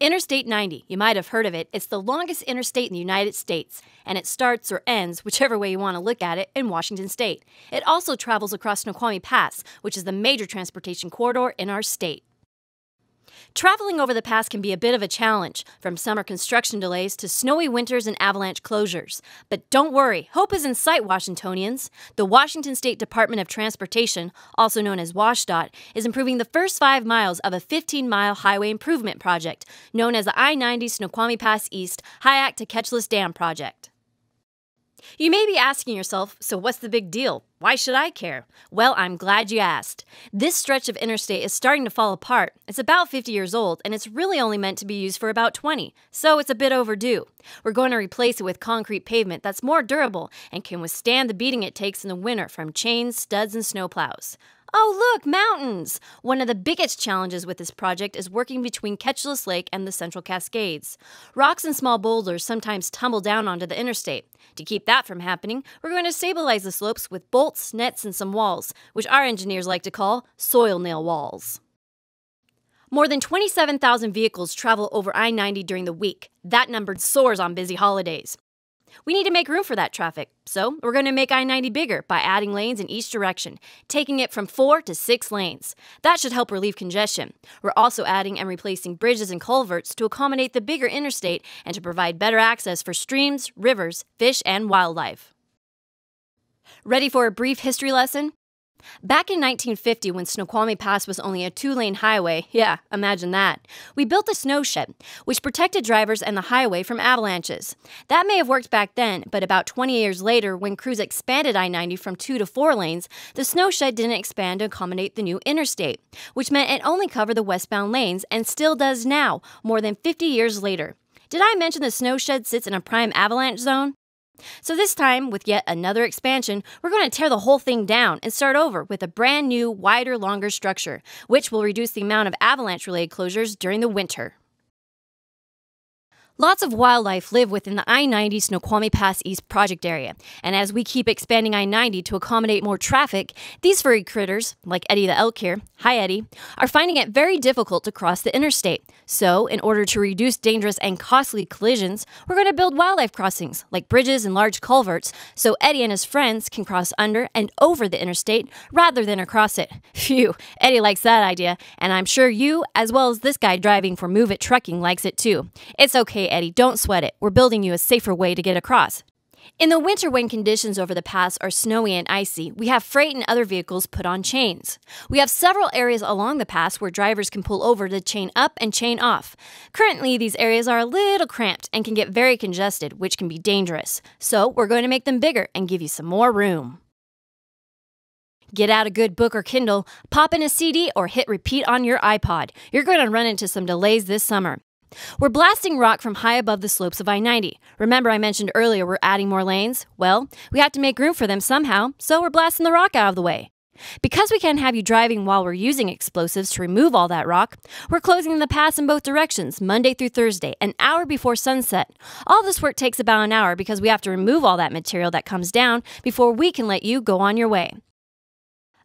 Interstate 90, you might have heard of it. It's the longest interstate in the United States, and it starts or ends, whichever way you want to look at it, in Washington State. It also travels across Snoqualmie Pass, which is the major transportation corridor in our state. Traveling over the pass can be a bit of a challenge, from summer construction delays to snowy winters and avalanche closures. But don't worry, hope is in sight, Washingtonians. The Washington State Department of Transportation, also known as WashDOT, is improving the first 5 miles of a 15-mile highway improvement project, known as the I-90 Snoqualmie Pass East High to Catchless Dam project. You may be asking yourself, so what's the big deal? Why should I care? Well, I'm glad you asked. This stretch of interstate is starting to fall apart. It's about 50 years old, and it's really only meant to be used for about 20, so it's a bit overdue. We're going to replace it with concrete pavement that's more durable and can withstand the beating it takes in the winter from chains, studs, and snowplows. Oh, look, mountains! One of the biggest challenges with this project is working between Catchless Lake and the Central Cascades. Rocks and small boulders sometimes tumble down onto the interstate. To keep that from happening, we're going to stabilize the slopes with bolts, nets, and some walls, which our engineers like to call soil nail walls. More than 27,000 vehicles travel over I-90 during the week. That number soars on busy holidays. We need to make room for that traffic, so we're going to make I-90 bigger by adding lanes in each direction, taking it from 4 to 6 lanes. That should help relieve congestion. We're also adding and replacing bridges and culverts to accommodate the bigger interstate and to provide better access for streams, rivers, fish, and wildlife. Ready for a brief history lesson? Back in 1950, when Snoqualmie Pass was only a 2-lane highway, yeah, imagine that, we built a snow shed, which protected drivers and the highway from avalanches. That may have worked back then, but about 20 years later, when crews expanded I-90 from 2 to 4 lanes, the snow shed didn't expand to accommodate the new interstate, which meant it only covered the westbound lanes and still does now, more than 50 years later. Did I mention the snow shed sits in a prime avalanche zone? So this time, with yet another expansion, we're going to tear the whole thing down and start over with a brand new, wider, longer structure, which will reduce the amount of avalanche-related closures during the winter. Lots of wildlife live within the I-90 Snoqualmie Pass East project area, and as we keep expanding I-90 to accommodate more traffic, these furry critters, like Eddie the elk here, hi Eddie, are finding it very difficult to cross the interstate. So, in order to reduce dangerous and costly collisions, we're going to build wildlife crossings, like bridges and large culverts, so Eddie and his friends can cross under and over the interstate rather than across it. Phew, Eddie likes that idea, and I'm sure you, as well as this guy driving for Move It Trucking, likes it too. It's okay, Eddie, don't sweat it. We're building you a safer way to get across. In the winter, when conditions over the pass are snowy and icy, we have freight and other vehicles put on chains. We have several areas along the pass where drivers can pull over to chain up and chain off. Currently, these areas are a little cramped and can get very congested, which can be dangerous. So we're going to make them bigger and give you some more room. Get out a good book or Kindle, pop in a CD, or hit repeat on your iPod. You're going to run into some delays this summer. We're blasting rock from high above the slopes of I-90. Remember I mentioned earlier we're adding more lanes? Well, we have to make room for them somehow, so we're blasting the rock out of the way. Because we can't have you driving while we're using explosives to remove all that rock, we're closing the pass in both directions, Monday through Thursday, an hour before sunset. All this work takes about an hour because we have to remove all that material that comes down before we can let you go on your way.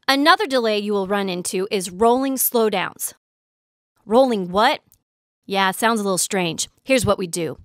Another delay you will run into is rolling slowdowns. Rolling what? Yeah, sounds a little strange. Here's what we do.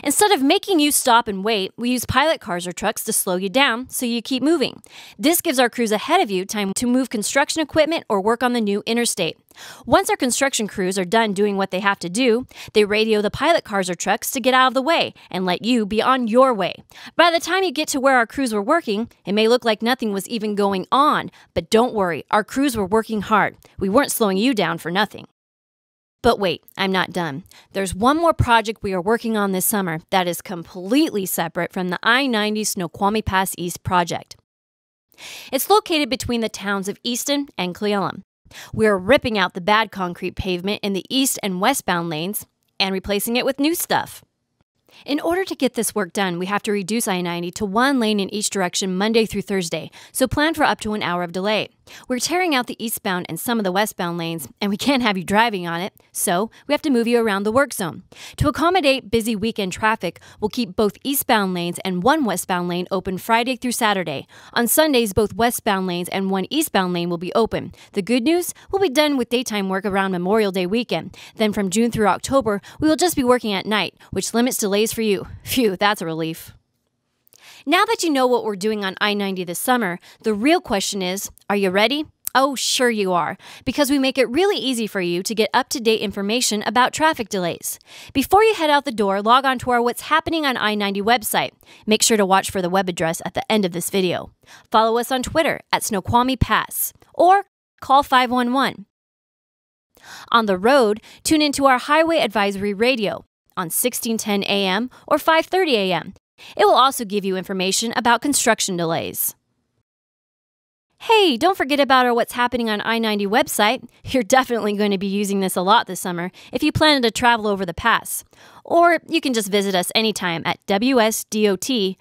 Instead of making you stop and wait, we use pilot cars or trucks to slow you down so you keep moving. This gives our crews ahead of you time to move construction equipment or work on the new interstate. Once our construction crews are done doing what they have to do, they radio the pilot cars or trucks to get out of the way and let you be on your way. By the time you get to where our crews were working, it may look like nothing was even going on, but don't worry, our crews were working hard. We weren't slowing you down for nothing. But wait, I'm not done. There's one more project we are working on this summer that is completely separate from the I-90 Snoqualmie Pass East project. It's located between the towns of Easton and Cleellum. We are ripping out the bad concrete pavement in the east and westbound lanes and replacing it with new stuff. In order to get this work done, we have to reduce I-90 to 1 lane in each direction Monday through Thursday, so plan for up to an hour of delay. We're tearing out the eastbound and some of the westbound lanes, and we can't have you driving on it, so we have to move you around the work zone. To accommodate busy weekend traffic, we'll keep both eastbound lanes and one westbound lane open Friday through Saturday. On Sundays, both westbound lanes and one eastbound lane will be open. The good news, we'll be done with daytime work around Memorial Day weekend. Then from June through October, we will just be working at night, which limits delays for you. Phew, that's a relief. Now that you know what we're doing on I-90 this summer, the real question is, are you ready? Oh, sure you are, because we make it really easy for you to get up-to-date information about traffic delays. Before you head out the door, log on to our What's Happening on I-90 website. Make sure to watch for the web address at the end of this video. Follow us on Twitter at Snoqualmie Pass, or call 511. On the road, tune into our Highway Advisory Radio on 1610 AM or 5:30 AM. It will also give you information about construction delays. Hey, don't forget about our What's Happening on I-90 website. You're definitely going to be using this a lot this summer if you plan to travel over the pass. Or you can just visit us anytime at wsdot.wa.gov.